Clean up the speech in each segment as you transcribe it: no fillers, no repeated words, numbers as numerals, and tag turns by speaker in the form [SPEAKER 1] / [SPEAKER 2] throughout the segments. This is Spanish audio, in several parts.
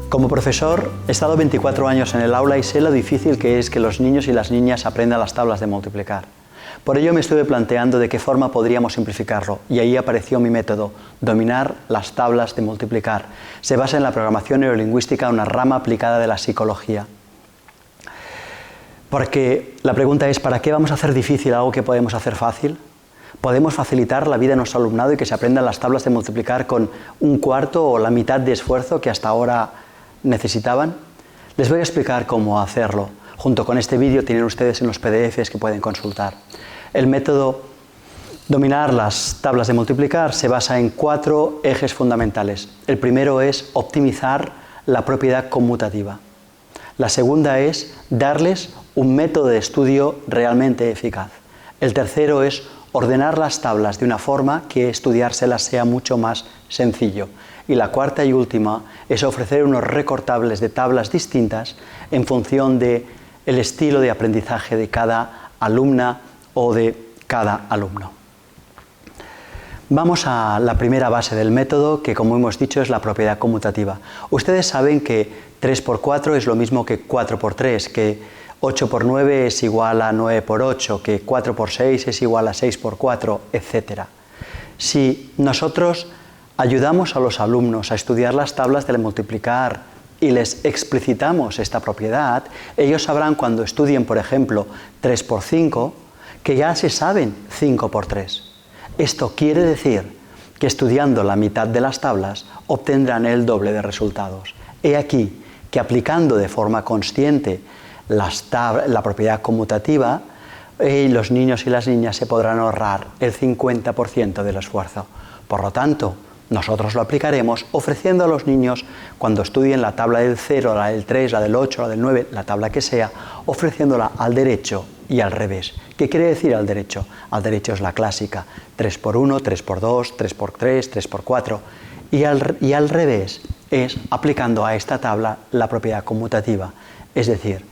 [SPEAKER 1] Como profesor, he estado 24 años en el aula y sé lo difícil que es que los niños y las niñas aprendan las tablas de multiplicar. Por ello me estuve planteando de qué forma podríamos simplificarlo, y ahí apareció mi método, dominar las tablas de multiplicar. Se basa en la programación neurolingüística, una rama aplicada de la psicología. Porque la pregunta es, ¿para qué vamos a hacer difícil algo que podemos hacer fácil? ¿Podemos facilitar la vida a nuestro alumnado y que se aprendan las tablas de multiplicar con un cuarto o la mitad de esfuerzo que hasta ahora necesitaban? Les voy a explicar cómo hacerlo. Junto con este vídeo tienen ustedes en los PDFs que pueden consultar. El método dominar las tablas de multiplicar se basa en 4 ejes fundamentales. El primero es optimizar la propiedad conmutativa. La segunda es darles un método de estudio realmente eficaz. El tercero es ordenar las tablas de una forma que estudiárselas sea mucho más sencillo. Y la cuarta y última es ofrecer unos recortables de tablas distintas en función del estilo de aprendizaje de cada alumna o de cada alumno. Vamos a la primera base del método, que como hemos dicho es la propiedad conmutativa. Ustedes saben que 3 por 4 es lo mismo que 4 por 3, que 8 por 9 es igual a 9 por 8, que 4 por 6 es igual a 6 por 4, etc. Si nosotros ayudamos a los alumnos a estudiar las tablas de multiplicar y les explicitamos esta propiedad, ellos sabrán cuando estudien, por ejemplo, 3 por 5, que ya se saben 5 por 3. Esto quiere decir que estudiando la mitad de las tablas obtendrán el doble de resultados. He aquí que aplicando de forma consciente la propiedad conmutativa, los niños y las niñas se podrán ahorrar el 50% del esfuerzo. Por lo tanto, nosotros lo aplicaremos ofreciendo a los niños, cuando estudien la tabla del 0, la del 3, la del 8, la del 9, la tabla que sea, ofreciéndola al derecho y al revés. ¿Qué quiere decir al derecho? Al derecho es la clásica, 3 por 1, 3 por 2, 3 por 3, 3 por 4. Y al revés es aplicando a esta tabla la propiedad conmutativa, es decir,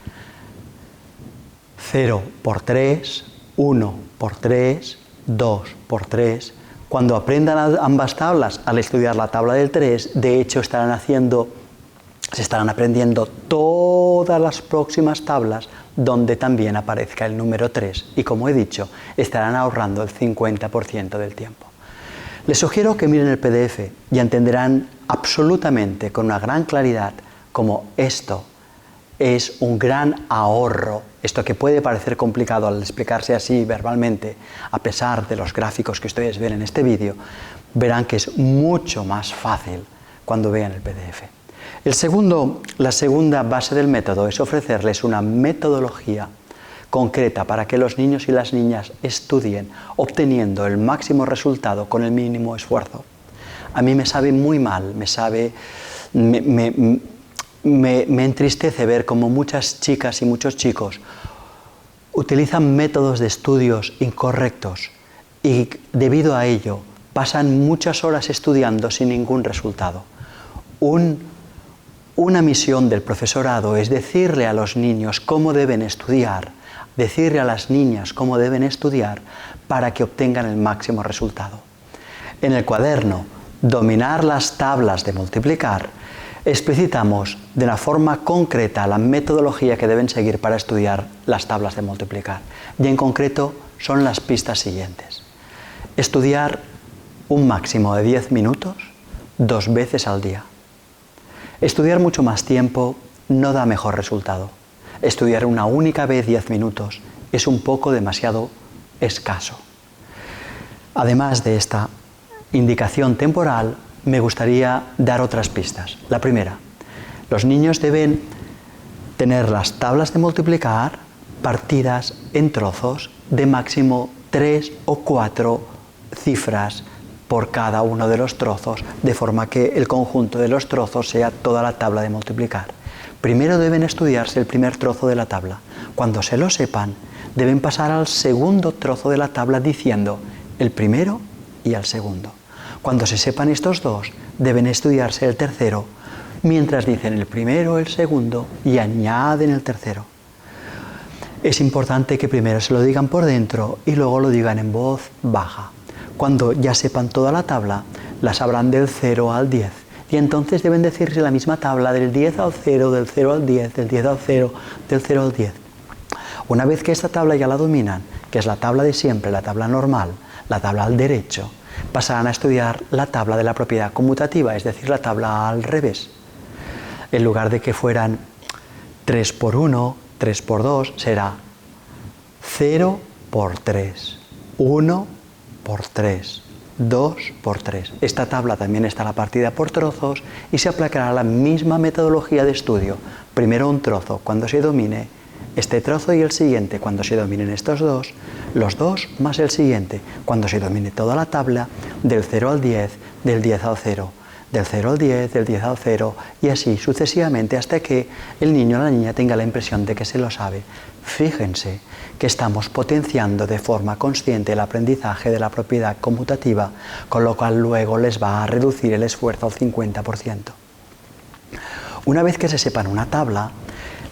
[SPEAKER 1] 0 por 3, 1 por 3, 2 por 3. Cuando aprendan ambas tablas, al estudiar la tabla del 3, de hecho se estarán aprendiendo todas las próximas tablas donde también aparezca el número 3 y, como he dicho, estarán ahorrando el 50% del tiempo. Les sugiero que miren el PDF y entenderán absolutamente con una gran claridad cómo esto es un gran ahorro. Esto que puede parecer complicado al explicarse así verbalmente, a pesar de los gráficos que ustedes ven en este vídeo, verán que es mucho más fácil cuando vean el PDF. La segunda base del método es ofrecerles una metodología concreta para que los niños y las niñas estudien obteniendo el máximo resultado con el mínimo esfuerzo. A mí me sabe muy mal, me entristece ver cómo muchas chicas y muchos chicos utilizan métodos de estudios incorrectos y debido a ello pasan muchas horas estudiando sin ningún resultado. Una misión del profesorado es decirle a los niños cómo deben estudiar, decirle a las niñas cómo deben estudiar para que obtengan el máximo resultado. En el cuaderno Dominar las tablas de multiplicar explicitamos de una forma concreta la metodología que deben seguir para estudiar las tablas de multiplicar. Y en concreto son las pistas siguientes. Estudiar un máximo de 10 minutos 2 veces al día. Estudiar mucho más tiempo no da mejor resultado. Estudiar una única vez 10 minutos es un poco demasiado escaso. Además de esta indicación temporal, me gustaría dar otras pistas. La primera, los niños deben tener las tablas de multiplicar partidas en trozos de máximo 3 o 4 cifras por cada uno de los trozos, de forma que el conjunto de los trozos sea toda la tabla de multiplicar. Primero deben estudiarse el primer trozo de la tabla. Cuando se lo sepan, deben pasar al segundo trozo de la tabla diciendo el primero y el segundo. Cuando se sepan estos dos, deben estudiarse el tercero, mientras dicen el primero, el segundo y añaden el tercero. Es importante que primero se lo digan por dentro y luego lo digan en voz baja. Cuando ya sepan toda la tabla, la sabrán del 0 al 10 Y entonces deben decirse la misma tabla del 10 al 0, del 0 al 10, del 10 al 0, del 0 al 10. Una vez que esta tabla ya la dominan, que es la tabla de siempre, la tabla normal, la tabla al derecho, pasarán a estudiar la tabla de la propiedad conmutativa, es decir, la tabla al revés. En lugar de que fueran 3 por 1, 3 por 2, será 0 por 3, 1 por 3, 2 por 3. Esta tabla también estará partida por trozos y se aplicará la misma metodología de estudio. Primero un trozo cuando se domine este trozo y el siguiente cuando se dominen estos dos, los dos más el siguiente cuando se domine toda la tabla del 0 al 10, del 10 al 0, del 0 al 10, del 10 al 0 y así sucesivamente hasta que el niño o la niña tenga la impresión de que se lo sabe. Fíjense que estamos potenciando de forma consciente el aprendizaje de la propiedad conmutativa, con lo cual luego les va a reducir el esfuerzo al 50%. Una vez que se sepan una tabla,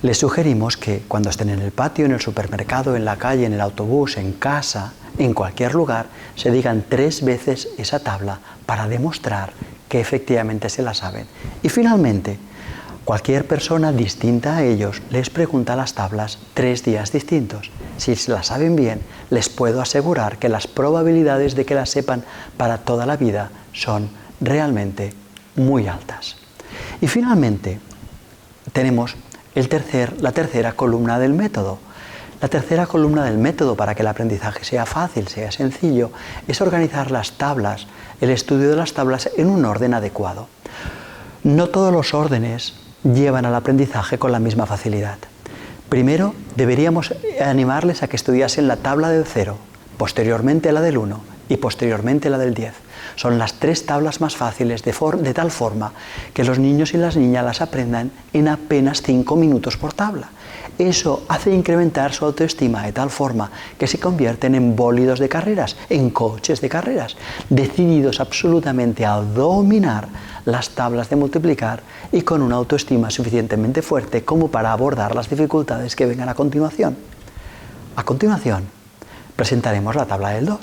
[SPEAKER 1] les sugerimos que cuando estén en el patio, en el supermercado, en la calle, en el autobús, en casa, en cualquier lugar, se digan 3 veces esa tabla para demostrar que efectivamente se la saben. Y finalmente, cualquier persona distinta a ellos les pregunta las tablas 3 días distintos. Si se las saben bien, les puedo asegurar que las probabilidades de que las sepan para toda la vida son realmente muy altas. Y finalmente, tenemos la tercera columna del método. La tercera columna del método para que el aprendizaje sea fácil, sea sencillo, es organizar las tablas, el estudio de las tablas en un orden adecuado. No todos los órdenes llevan al aprendizaje con la misma facilidad. Primero, deberíamos animarles a que estudiasen la tabla del 0, posteriormente la del 1 y posteriormente la del 10. Son las 3 tablas más fáciles de tal forma que los niños y las niñas las aprendan en apenas 5 minutos por tabla. Eso hace incrementar su autoestima de tal forma que se convierten en bólidos de carreras, en coches de carreras, decididos absolutamente a dominar las tablas de multiplicar y con una autoestima suficientemente fuerte como para abordar las dificultades que vengan a continuación. A continuación, presentaremos la tabla del 2.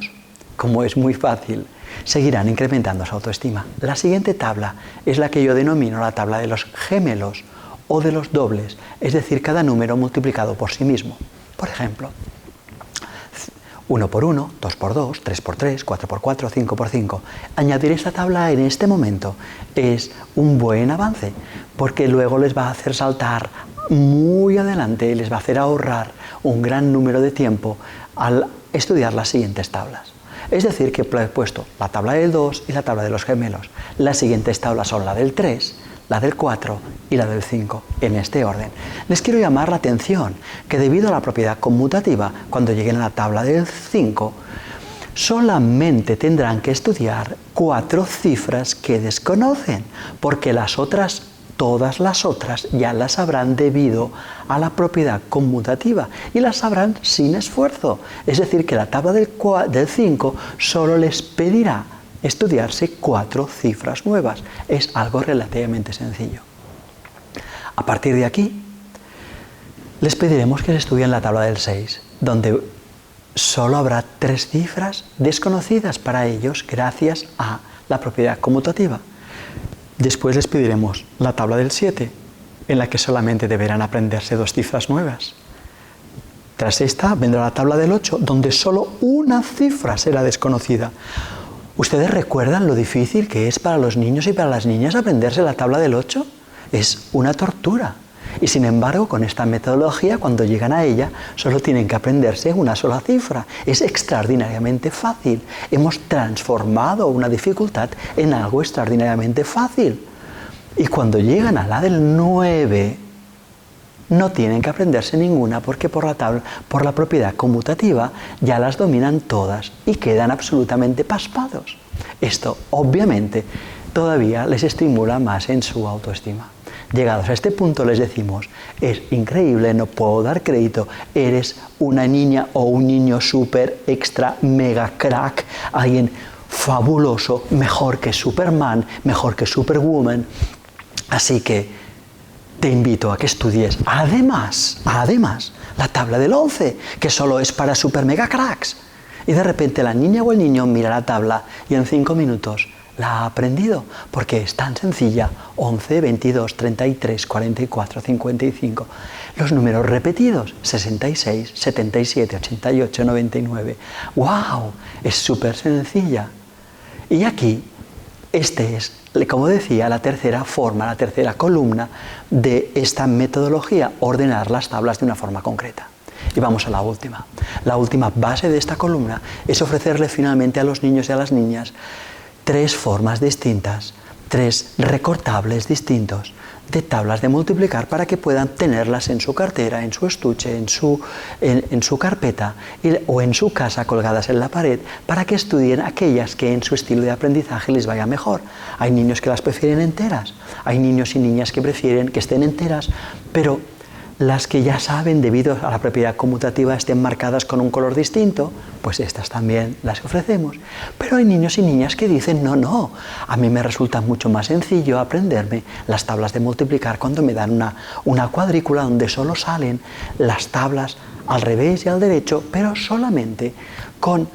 [SPEAKER 1] Como es muy fácil, seguirán incrementando su autoestima. La siguiente tabla es la que yo denomino la tabla de los gemelos o de los dobles, es decir, cada número multiplicado por sí mismo. Por ejemplo, 1 por 1, 2 por 2, 3 por 3, 4 por 4, 5 por 5. Añadir esta tabla en este momento es un buen avance, porque luego les va a hacer saltar muy adelante y les va a hacer ahorrar un gran número de tiempo al estudiar las siguientes tablas. Es decir, que he puesto la tabla del 2 y la tabla de los gemelos. Las siguientes tablas son la del 3, la del 4 y la del 5, en este orden. Les quiero llamar la atención que debido a la propiedad conmutativa, cuando lleguen a la tabla del 5, solamente tendrán que estudiar 4 cifras que desconocen, porque todas las otras ya las sabrán debido a la propiedad conmutativa y las sabrán sin esfuerzo. Es decir, que la tabla del 5 solo les pedirá estudiarse 4 cifras nuevas. Es algo relativamente sencillo. A partir de aquí, les pediremos que se estudien la tabla del 6, donde solo habrá 3 cifras desconocidas para ellos gracias a la propiedad conmutativa. Después les pediremos la tabla del 7, en la que solamente deberán aprenderse 2 cifras nuevas. Tras esta vendrá la tabla del 8, donde solo una cifra será desconocida. ¿Ustedes recuerdan lo difícil que es para los niños y para las niñas aprenderse la tabla del 8? Es una tortura. Y sin embargo, con esta metodología, cuando llegan a ella, solo tienen que aprenderse una sola cifra. Es extraordinariamente fácil. Hemos transformado una dificultad en algo extraordinariamente fácil. Y cuando llegan a la del 9, no tienen que aprenderse ninguna porque por la propiedad conmutativa ya las dominan todas y quedan absolutamente pasmados. Esto, obviamente, todavía les estimula más en su autoestima. Llegados a este punto les decimos, es increíble, no puedo dar crédito, eres una niña o un niño súper, extra, mega crack, alguien fabuloso, mejor que Superman, mejor que Superwoman. Así que te invito a que estudies además, la tabla del 11, que solo es para super mega cracks. Y de repente la niña o el niño mira la tabla y en 5 minutos la ha aprendido, porque es tan sencilla: 11, 22, 33, 44, 55. Los números repetidos: 66, 77, 88, 99. ¡Wow! Es súper sencilla. Y aquí, este es, como decía, la tercera forma, la tercera columna de esta metodología: ordenar las tablas de una forma concreta. Y vamos a la última. La última base de esta columna es ofrecerle finalmente a los niños y a las niñas 3 formas distintas, 3 recortables distintos de tablas de multiplicar para que puedan tenerlas en su cartera, en su estuche, en su carpeta o en su casa colgadas en la pared, para que estudien aquellas que en su estilo de aprendizaje les vaya mejor. Hay niños que las prefieren enteras, hay niños y niñas que prefieren que estén enteras, pero las que ya saben, debido a la propiedad conmutativa, estén marcadas con un color distinto, pues estas también las ofrecemos. Pero hay niños y niñas que dicen: no, a mí me resulta mucho más sencillo aprenderme las tablas de multiplicar cuando me dan una cuadrícula donde solo salen las tablas al revés y al derecho, pero solamente con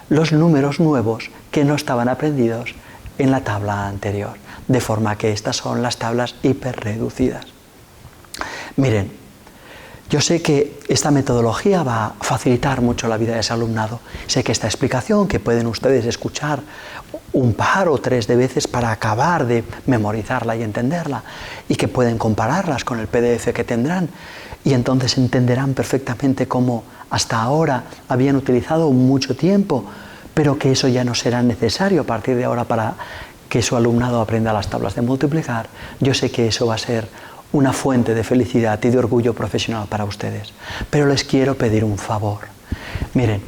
[SPEAKER 1] los números nuevos que no estaban aprendidos en la tabla anterior. De forma que estas son las tablas hiperreducidas. Miren, yo sé que esta metodología va a facilitar mucho la vida de ese alumnado. Sé que esta explicación, que pueden ustedes escuchar un par o 3 de veces para acabar de memorizarla y entenderla, y que pueden compararlas con el PDF que tendrán, y entonces entenderán perfectamente cómo hasta ahora habían utilizado mucho tiempo, pero que eso ya no será necesario a partir de ahora para que su alumnado aprenda las tablas de multiplicar. Yo sé que eso va a ser una fuente de felicidad y de orgullo profesional para ustedes. Pero les quiero pedir un favor. Miren,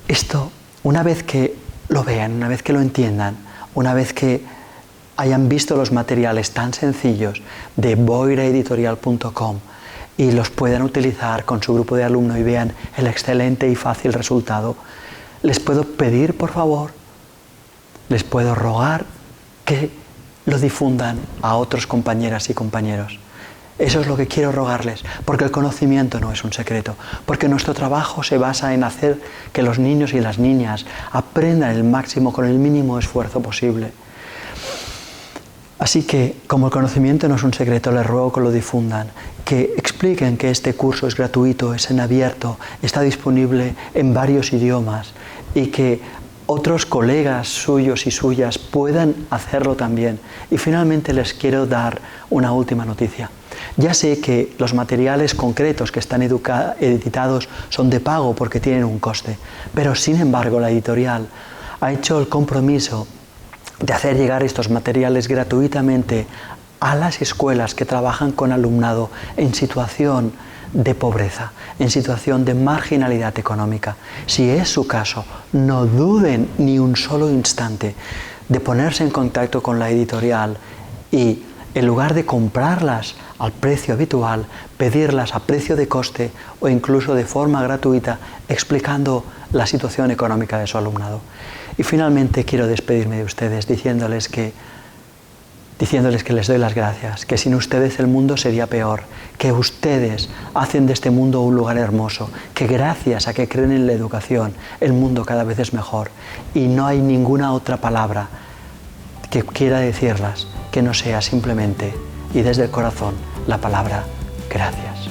[SPEAKER 1] esto, una vez que lo vean, una vez que lo entiendan, una vez que hayan visto los materiales tan sencillos de boiraeditorial.com y los puedan utilizar con su grupo de alumnos y vean el excelente y fácil resultado, les puedo pedir, por favor, les puedo rogar que lo difundan a otros compañeras y compañeros. Eso es lo que quiero rogarles, porque el conocimiento no es un secreto, porque nuestro trabajo se basa en hacer que los niños y las niñas aprendan el máximo con el mínimo esfuerzo posible. Así que, como el conocimiento no es un secreto, les ruego que lo difundan, que expliquen que este curso es gratuito, es en abierto, está disponible en varios idiomas, y que otros colegas suyos y suyas puedan hacerlo también. Y finalmente les quiero dar una última noticia. Ya sé que los materiales concretos que están editados son de pago porque tienen un coste, pero sin embargo la editorial ha hecho el compromiso de hacer llegar estos materiales gratuitamente a las escuelas que trabajan con alumnado en situación de pobreza, en situación de marginalidad económica. Si es su caso, no duden ni un solo instante de ponerse en contacto con la editorial y, en lugar de comprarlas al precio habitual, pedirlas a precio de coste o incluso de forma gratuita, explicando la situación económica de su alumnado. Y finalmente quiero despedirme de ustedes diciéndoles que les doy las gracias, que sin ustedes el mundo sería peor, que ustedes hacen de este mundo un lugar hermoso, que gracias a que creen en la educación, el mundo cada vez es mejor. Y no hay ninguna otra palabra que quiera decirlas que no sea simplemente y desde el corazón la palabra gracias.